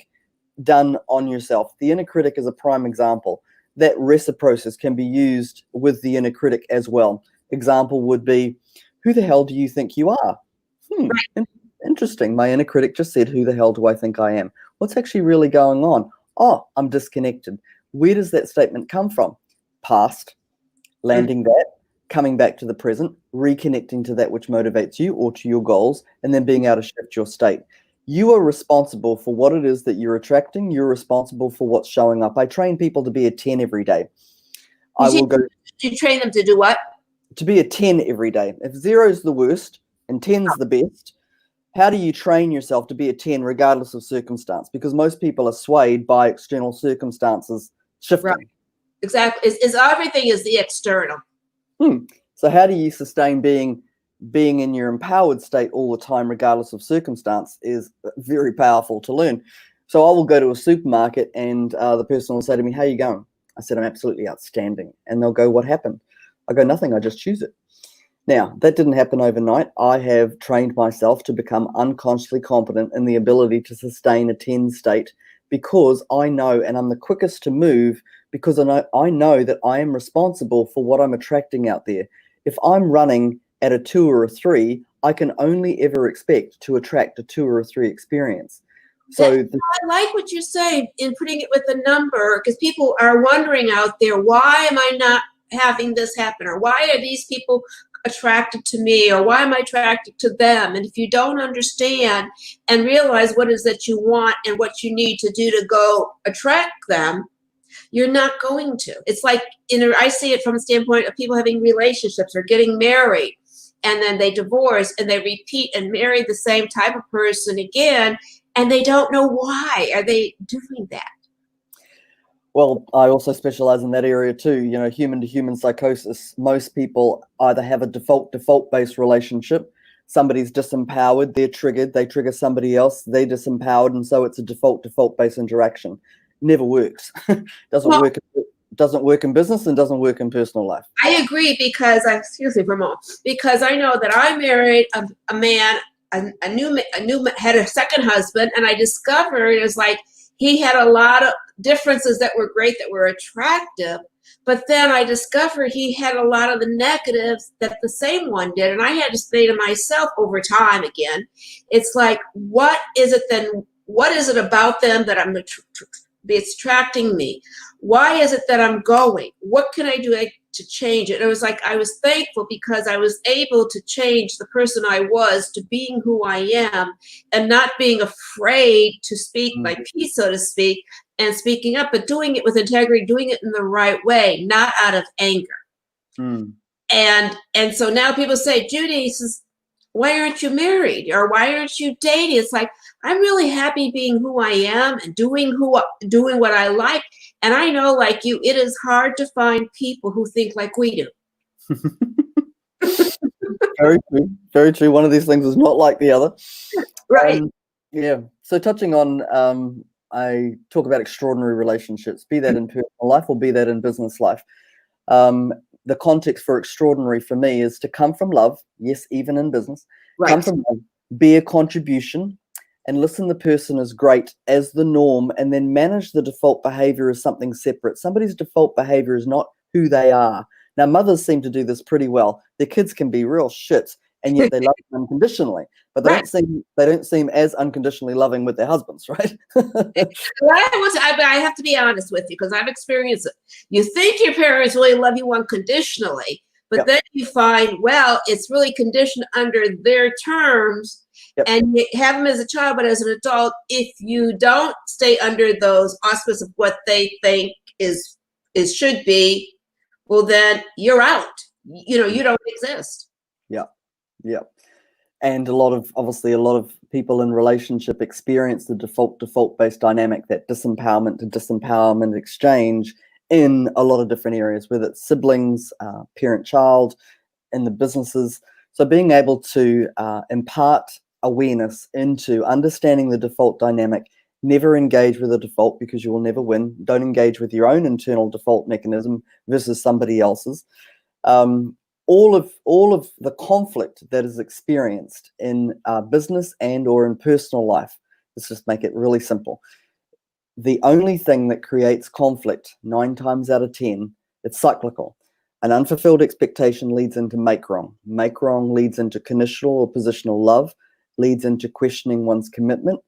done on yourself. The inner critic is a prime example. That reciprocity can be used with the inner critic as well. Example would be, who the hell do you think you are? Interesting. My inner critic just said, who the hell do I think I am? What's actually really going on? Oh, I'm disconnected. Where does that statement come from? Past, landing that, coming back to the present, reconnecting to that which motivates you or to your goals, and then being able to shift your state. You are responsible for what it is that you're attracting. You're responsible for what's showing up. I train people to be a 10 every day. You train them to do what? To be a 10 every day. If 0 is the worst and 10 is the best, how do you train yourself to be a 10 regardless of circumstance? Because most people are swayed by external circumstances shifting. Right. Exactly. Is everything is the external. So how do you sustain being in your empowered state all the time, regardless of circumstance, is very powerful to learn. So I will go to a supermarket and the person will say to me, how are you going? I said, I'm absolutely outstanding. And they'll go, what happened? I go, nothing, I just choose it. Now, that didn't happen overnight. I have trained myself to become unconsciously competent in the ability to sustain a 10 state, because I know, and I'm the quickest to move, because I know that I am responsible for what I'm attracting out there. If I'm running at a 2 or a 3, I can only ever expect to attract a 2 or a 3 experience. So I like what you say in putting it with a number, because people are wondering out there, why am I not having this happen? Or why are these people attracted to me? Or why am I attracted to them? And if you don't understand and realize what it is that you want and what you need to do to go attract them, you're not going to. It's like, I see it from the standpoint of people having relationships or getting married, and then they divorce and they repeat and marry the same type of person again, and they don't know why are they doing that. Well, I also specialize in that area too. You know, human to human psychosis. Most people either have a default-based relationship. Somebody's disempowered, they're triggered, they trigger somebody else, they're disempowered, and so it's a default-based interaction. Never works. Doesn't work in business and doesn't work in personal life. I agree, because because I know that I married a man, had a second husband, and I discovered it was like he had a lot of differences that were great, that were attractive, but then I discovered he had a lot of the negatives that the same one did, and I had to say to myself over time again, it's like, what is it then? What is it about them that it's attracting me? Why is it that I'm going? What can I do to change it? It was like I was thankful because I was able to change the person I was to being who I am, and not being afraid to speak my piece, so to speak, and speaking up, but doing it with integrity, doing it in the right way, not out of anger. And so now people say, Judy, says, why aren't you married? Or why aren't you dating? It's like, I'm really happy being who I am and doing what I like. And I know, like you, it is hard to find people who think like we do. Very true. Very true. One of these things is not like the other. Right. Yeah. So touching on, I talk about extraordinary relationships, be that in personal life or be that in business life. The context for extraordinary for me is to come from love. Yes, even in business. Right. Come from love, be a contribution, and listen the person is great as the norm, and then manage the default behavior as something separate. Somebody's default behavior is not who they are. Now, mothers seem to do this pretty well. Their kids can be real shits, and yet they love them unconditionally. But they don't seem as unconditionally loving with their husbands, right? I have to be honest with you, because I've experienced it. You think your parents really love you unconditionally, but then you find, well, it's really conditioned under their terms, Yep. And you have them as a child, but as an adult, if you don't stay under those auspices of what they think is should be, well, then you're out. You don't exist. Yeah, yeah. And obviously a lot of people in relationship experience the default-based dynamic, that disempowerment to disempowerment exchange in a lot of different areas, whether it's siblings, parent-child, in the businesses. So being able to impart awareness into understanding the default dynamic, never engage with the default because you will never win. Don't engage with your own internal default mechanism versus somebody else's. All of the conflict that is experienced in business and or in personal life, let's just make it really simple. The only thing that creates conflict 9 times out of 10, it's cyclical. An unfulfilled expectation leads into make wrong. Make wrong leads into conditional or positional love, leads into questioning one's commitment,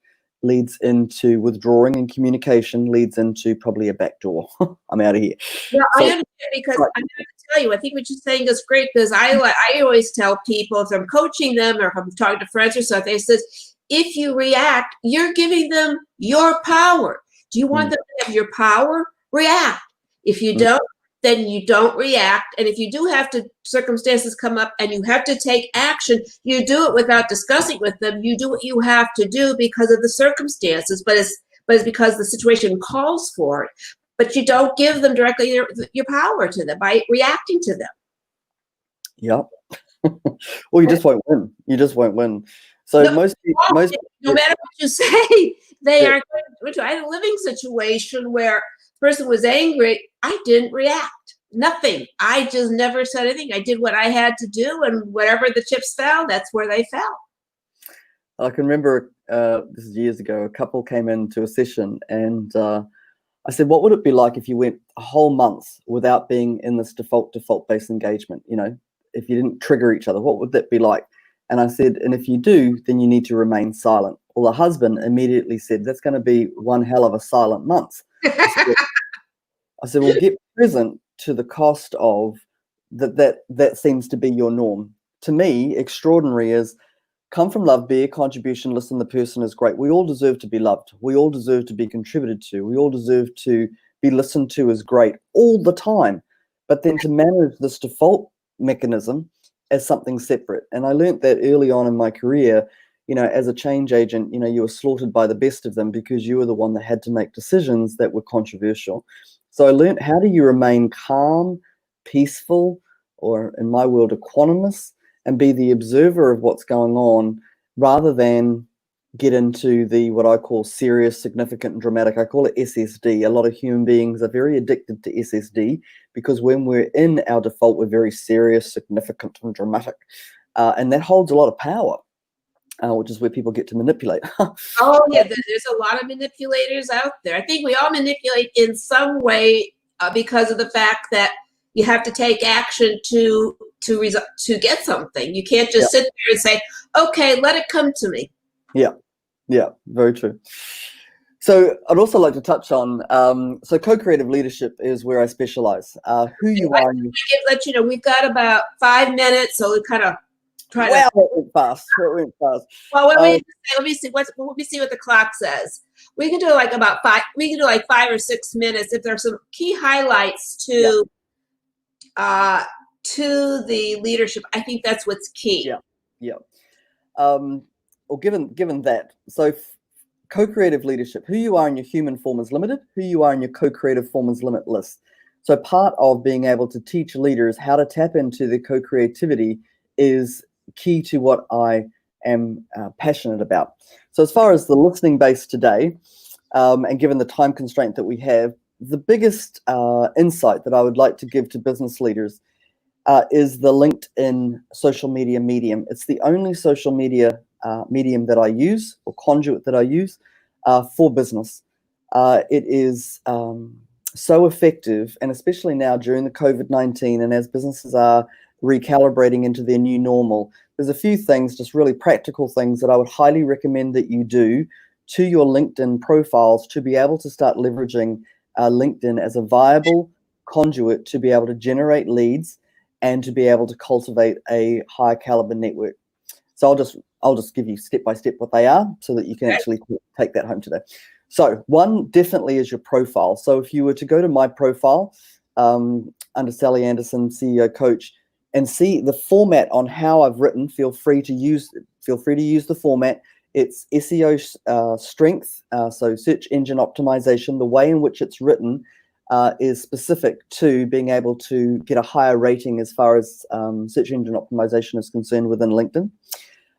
leads into withdrawing, and communication leads into probably a back door. I'm out of here. Yeah, so, I understand, because I'm going to tell you, I think what you're saying is great, because I always tell people, if I'm coaching them or if I'm talking to friends or something, it says, if you react, you're giving them your power. Do you want them to have your power? React. If you don't, then you don't react. And if you do have to, circumstances come up and you have to take action, you do it without discussing with them. You do what you have to do because of the circumstances, but it's because the situation calls for it. But you don't give them directly your power to them by reacting to them. Yep. Well, you just won't win. You just won't win. So no matter what you say, they are going to. I had a living situation where the person was angry. I didn't react. Nothing. I just never said anything. I did what I had to do, and wherever the chips fell, that's where they fell. I can remember this is years ago. A couple came into a session, and I said, "What would it be like if you went a whole month without being in this default-based engagement? You know, if you didn't trigger each other, what would that be like?" And I said, "And if you do, then you need to remain silent." Well, the husband immediately said, "That's going to be one hell of a silent month." I said, "Well, get present to the cost of that seems to be your norm." To me, extraordinary is come from love, be a contribution, listen, the person is great. We all deserve to be loved. We all deserve to be contributed to. We all deserve to be listened to as great all the time. But then to manage this default mechanism as something separate. And I learned that early on in my career, you know, as a change agent, you know, you were slaughtered by the best of them because you were the one that had to make decisions that were controversial. So I learned, how do you remain calm, peaceful, or in my world, equanimous, and be the observer of what's going on rather than get into the what I call serious, significant, and dramatic. I call it SSD. A lot of human beings are very addicted to SSD because when we're in our default, we're very serious, significant, and dramatic. And that holds a lot of power, which is where people get to manipulate. Oh, yeah, there's a lot of manipulators out there. I think we all manipulate in some way because of the fact that you have to take action to get something. You can't just sit there and say, okay, let it come to me. Yeah, very true. So I'd also like to touch on, so co-creative leadership is where I specialize. Who you are. Let you know, we've got about 5 minutes, so we kind of try to. Wow, it went fast. It went fast. Well, let me see what the clock says. We can do like about 5. We can do like 5 or 6 minutes if there's some key highlights to the leadership. I think that's what's key. Yeah. Or given that, so co-creative leadership, who you are in your human form is limited, who you are in your co-creative form is limitless. So part of being able to teach leaders how to tap into the co-creativity is key to what I am passionate about. So as far as the listening base today, and given the time constraint that we have, the biggest insight that I would like to give to business leaders is the LinkedIn social media medium. It's the only social media medium that I use, or conduit that I use for business. It is so effective, and especially now during the COVID-19 and as businesses are recalibrating into their new normal, there's a few things, just really practical things that I would highly recommend that you do to your LinkedIn profiles to be able to start leveraging LinkedIn as a viable conduit to be able to generate leads and to be able to cultivate a high caliber network. So I'll just give you step by step what they are so that you can actually take that home today. So one definitely is your profile. So if you were to go to my profile under Sally Anderson, CEO Coach, and see the format on how I've written, feel free to use the format. It's SEO strength, so search engine optimization. The way in which it's written is specific to being able to get a higher rating as far as search engine optimization is concerned within LinkedIn.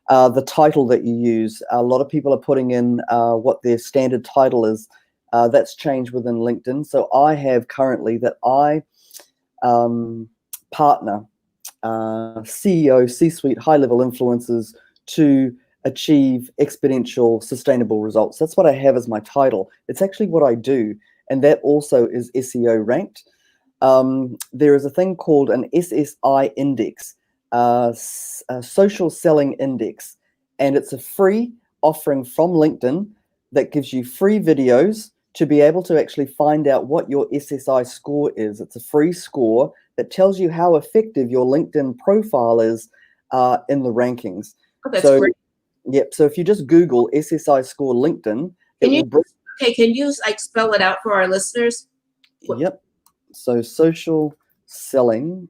The title that you use, a lot of people are putting in what their standard title is. That's changed within LinkedIn. So I have currently that I partner CEO, C-suite, high-level influencers to achieve exponential, sustainable results. That's what I have as my title. It's actually what I do, and that also is SEO ranked. There is a thing called an SSI index, a social selling index, and it's a free offering from LinkedIn that gives you free videos to be able to actually find out what your SSI score is. It's a free score that tells you how effective your LinkedIn profile is in the rankings. Oh, that's great. Yep. So if you just Google SSI score LinkedIn, can you like spell it out for our listeners? Yep. So social selling,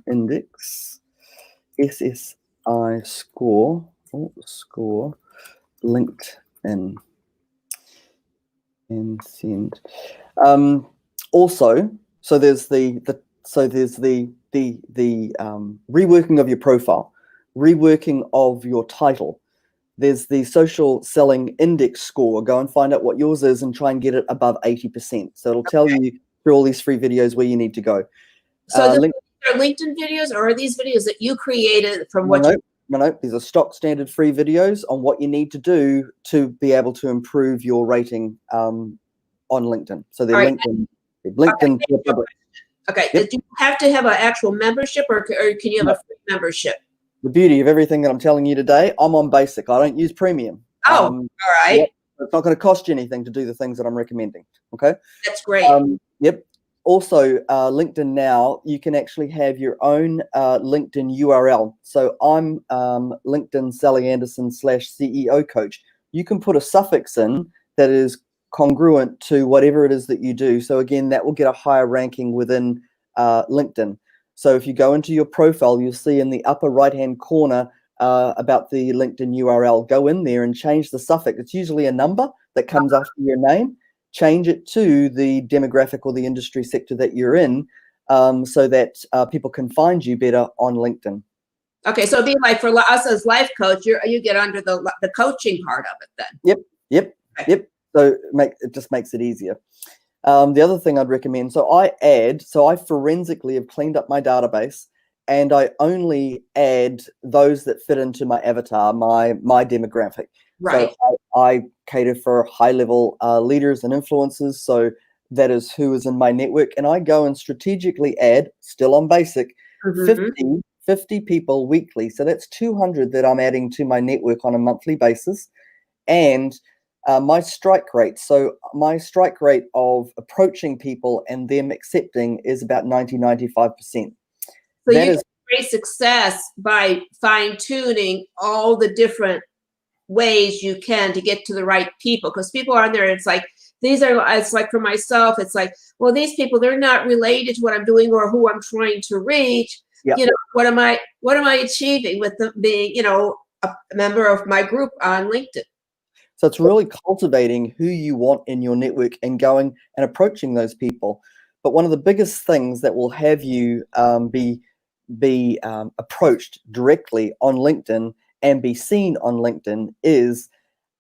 index, SSI score, LinkedIn, and send. Also, so there's the reworking of your profile, reworking of your title. There's the social selling index score. Go and find out what yours is and try and get it above 80%. So it'll tell you through all these free videos where you need to go. So these are LinkedIn videos, or are these videos that you created from what you... No, these are stock standard free videos on what you need to do to be able to improve your rating on LinkedIn. So they're LinkedIn. Okay. Yep. Do you have to have an actual membership, or can you have a free membership? The beauty of everything that I'm telling you today, I'm on basic. I don't use premium. Oh, all right. Yep, it's not going to cost you anything to do the things that I'm recommending. Okay. That's great. Yep. Also, LinkedIn now, you can actually have your own LinkedIn URL. So I'm LinkedIn Sally Anderson /CEO Coach. You can put a suffix in that is congruent to whatever it is that you do. So again, that will get a higher ranking within LinkedIn. So if you go into your profile, you'll see in the upper right-hand corner about the LinkedIn URL. Go in there and change the suffix. It's usually a number that comes after your name. Change it to the demographic or the industry sector that you're in, so that people can find you better on LinkedIn. Okay, so it'd be like for us as life coach, you get under the coaching part of it then. Yep. So it just makes it easier. The other thing I'd recommend, so I forensically have cleaned up my database, and I only add those that fit into my avatar, my demographic. Right. So I cater for high-level leaders and influencers. So that is who is in my network, and I go and strategically add, still on basic, 50 people weekly. So that's 200 that I'm adding to my network on a monthly basis, and my strike rate. So my strike rate of approaching people and them accepting is about 90-95%. So that is great success by fine-tuning all the different ways you can to get to the right people, because people are on there, it's like it's like for myself, it's like, well, these people, they're not related to what I'm doing or who I'm trying to reach. Yep. What am I achieving with them being a member of my group on LinkedIn? So it's really cultivating who you want in your network and going and approaching those people. But one of the biggest things that will have you be approached directly on LinkedIn and be seen on LinkedIn is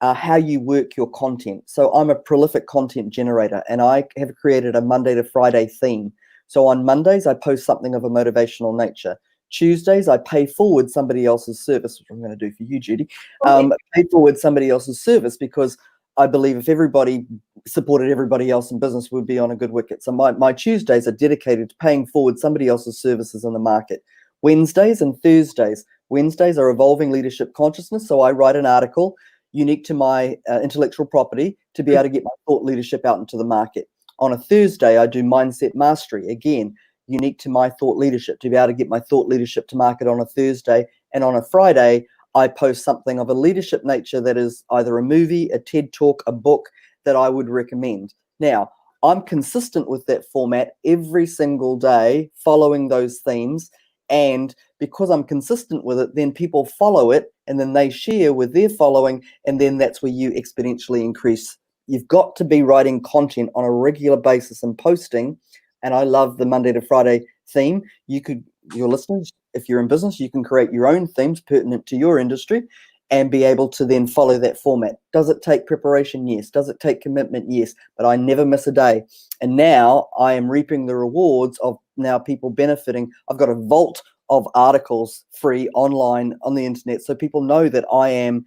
how you work your content. So I'm a prolific content generator, and I have created a Monday to Friday theme. So on Mondays, I post something of a motivational nature. Tuesdays, I pay forward somebody else's service, which I'm going to do for you, Judy. Pay forward somebody else's service, because I believe if everybody supported everybody else in business, we'd be on a good wicket. So my Tuesdays are dedicated to paying forward somebody else's services in the market. Wednesdays and Thursdays. Wednesdays are evolving leadership consciousness. So I write an article unique to my intellectual property to be able to get my thought leadership out into the market. On a Thursday, I do mindset mastery. Again, unique to my thought leadership, to be able to get my thought leadership to market on a Thursday, and on a Friday, I post something of a leadership nature that is either a movie, a TED talk, a book that I would recommend. Now, I'm consistent with that format every single day, following those themes. And because I'm consistent with it, then people follow it, and then they share with their following, and then that's where you exponentially increase. You've got to be writing content on a regular basis and posting. And I love the Monday to Friday theme. Your listeners, if you're in business, you can create your own themes pertinent to your industry and be able to then follow that format. Does it take preparation? Yes. Does it take commitment? Yes. But I never miss a day. And now I am reaping the rewards of now people benefiting. I've got a vault of articles free online on the internet, so people know that I'm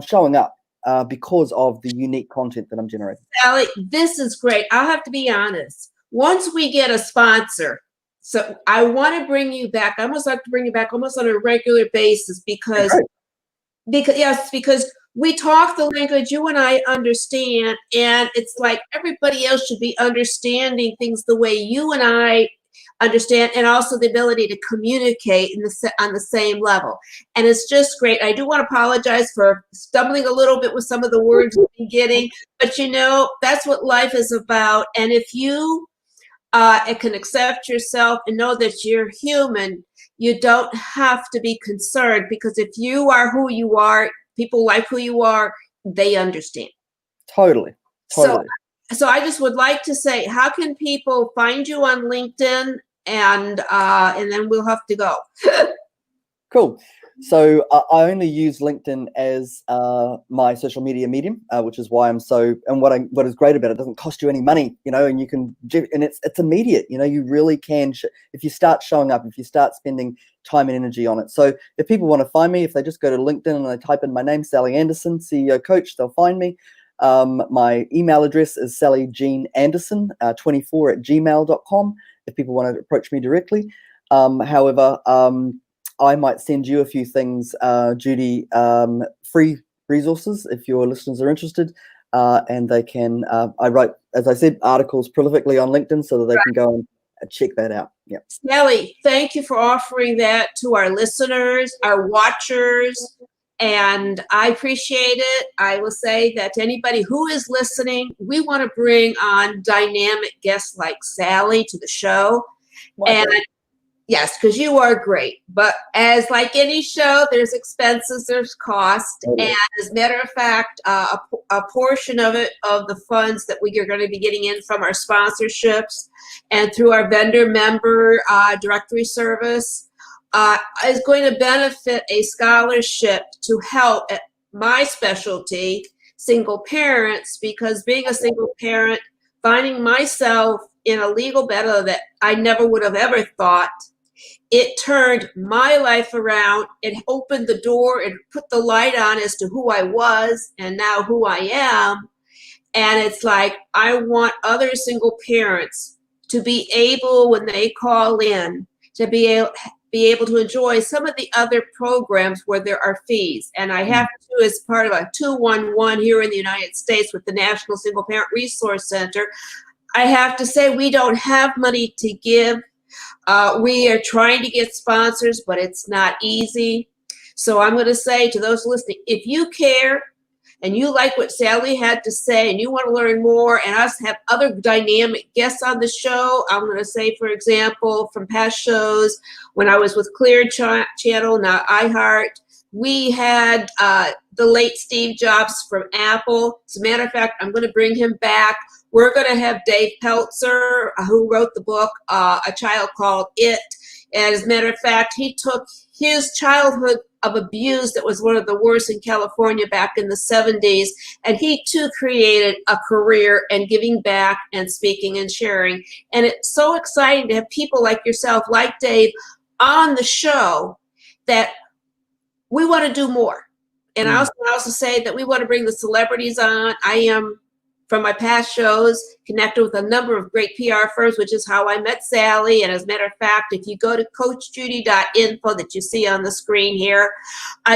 showing up because of the unique content that I'm generating. Sally, this is great. I'll have to be honest. Once we get a sponsor, so I want to bring you back. I almost like to bring you back almost on a regular basis because we talk the language you and I understand, and it's like everybody else should be understanding things the way you and I understand, and also the ability to communicate on the same level. And it's just great. I do want to apologize for stumbling a little bit with some of the words we've been getting, but that's what life is about. And if you can accept yourself and know that you're human, you don't have to be concerned, because if you are who you are, people like who you are, they understand. Totally. So I just would like to say, how can people find you on LinkedIn? And then we'll have to go. Cool. So I only use LinkedIn as my social media medium, which is why and what is great about it doesn't cost you any money, and you can, and it's immediate, you really can, if you start showing up, if you start spending time and energy on it. So if people want to find me, if they just go to LinkedIn and they type in my name, Sally Anderson, CEO Coach, they'll find me. My email address is sallyjeananderson24@gmail.com if people want to approach me directly. However, I might send you a few things, Judy, free resources if your listeners are interested, and they can, I write, as I said, articles prolifically on LinkedIn so that they can go and check that out. Yeah. Sally, thank you for offering that to our listeners, our watchers, and I appreciate it. I will say that to anybody who is listening, we want to bring on dynamic guests like Sally to the show. And yes, because you are great. But as like any show, there's expenses, there's cost. And as a matter of fact, a portion of the funds that we are going to be getting in from our sponsorships and through our vendor member directory service is going to benefit a scholarship to help at my specialty, single parents, because being a single parent, finding myself in a legal battle that I never would have ever thought, it turned my life around. It opened the door and put the light on as to who I was and now who I am. And it's like, I want other single parents to be able, when they call in, to be able to enjoy some of the other programs where there are fees. And I have to, as part of a 211 here in the United States with the National Single Parent Resource Center, I have to say we don't have money to give. We are trying to get sponsors, but it's not easy. So I'm going to say to those listening, if you care and you like what Sally had to say and you want to learn more and us have other dynamic guests on the show, I'm going to say, for example, from past shows, when I was with Clear Channel, now iHeart, we had the late Steve Jobs from Apple. As a matter of fact, I'm going to bring him back. We're going to have Dave Peltzer, who wrote the book, A Child Called It. And as a matter of fact, he took his childhood of abuse that was one of the worst in California back in the 70s, and he too created a career in giving back and speaking and sharing. And it's so exciting to have people like yourself, like Dave, on the show that we want to do more. And I also say that we want to bring the celebrities on. I am, from my past shows, connected with a number of great PR firms, which is how I met Sally. And as a matter of fact, if you go to coachjudy.info that you see on the screen here,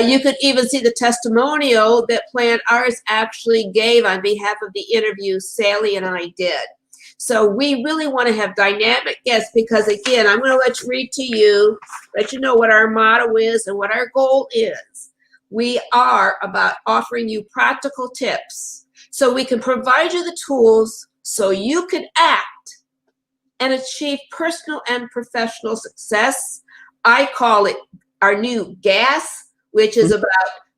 you could even see the testimonial that Plant Arts actually gave on behalf of the interview Sally and I did. So we really want to have dynamic guests because, again, I'm going to let you know what our motto is and what our goal is. We are about offering you practical tips so we can provide you the tools so you can act and achieve personal and professional success. I call it our new gas, which is about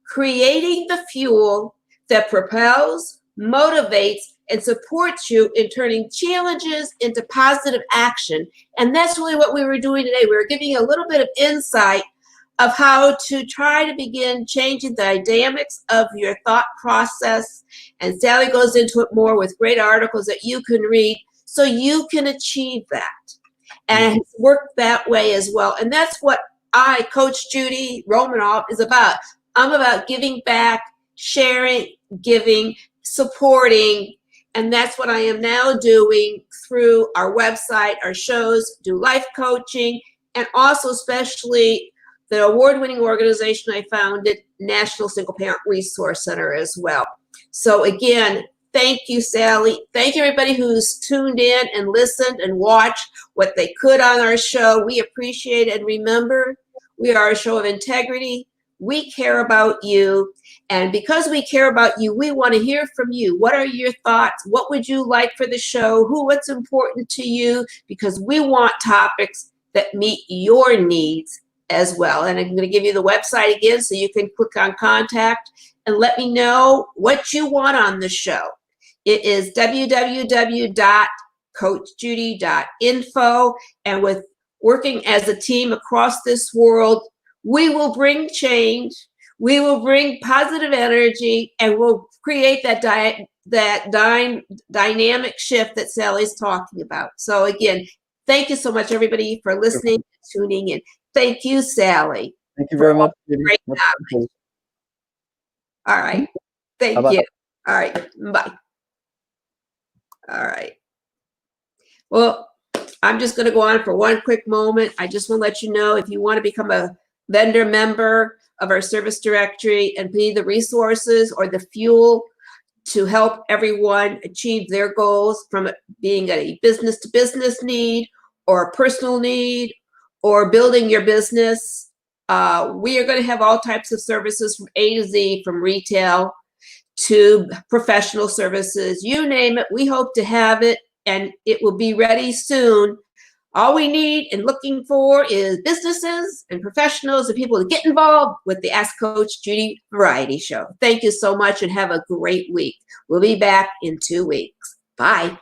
creating the fuel that propels, motivates, and supports you in turning challenges into positive action. And that's really what we were doing today. We were giving you a little bit of insight of how to try to begin changing the dynamics of your thought process. And Sally goes into it more with great articles that you can read so you can achieve that. And it's worked that way as well. And that's what I, Coach Judy Romanoff, is about. I'm about giving back, sharing, giving, supporting, and that's what I am now doing through our website, our shows, do life coaching, and also especially the award-winning organization I founded, National Single Parent Resource Center as well. So again, thank you, Sally. Thank you, everybody who's tuned in and listened and watched what they could on our show. We appreciate it. And remember, we are a show of integrity. We care about you. And because we care about you, we want to hear from you. What are your thoughts? What would you like for the show? What's important to you? Because we want topics that meet your needs as well. And I'm going to give you the website again so you can click on contact and let me know what you want on the show. It is www.coachjudy.info. And with working as a team across this world, we will bring change, we will bring positive energy, and we'll create that dynamic shift that Sally's talking about. So again, thank you so much, everybody, for listening and tuning in. Thank you, Sally. Thank you very much, Judy. Great knowledge. All right. Thank you. All right. Bye. All right. Well, I'm just going to go on for one quick moment. I just want to let you know, if you want to become a vendor member of our service directory and be the resources or the fuel to help everyone achieve their goals, from it being a business to business need or a personal need or building your business. We are going to have all types of services from A to Z, from retail to professional services, you name it. We hope to have it, and it will be ready soon. All we need and looking for is businesses and professionals and people to get involved with the Ask Coach Judy Variety Show. Thank you so much and have a great week. We'll be back in 2 weeks. Bye.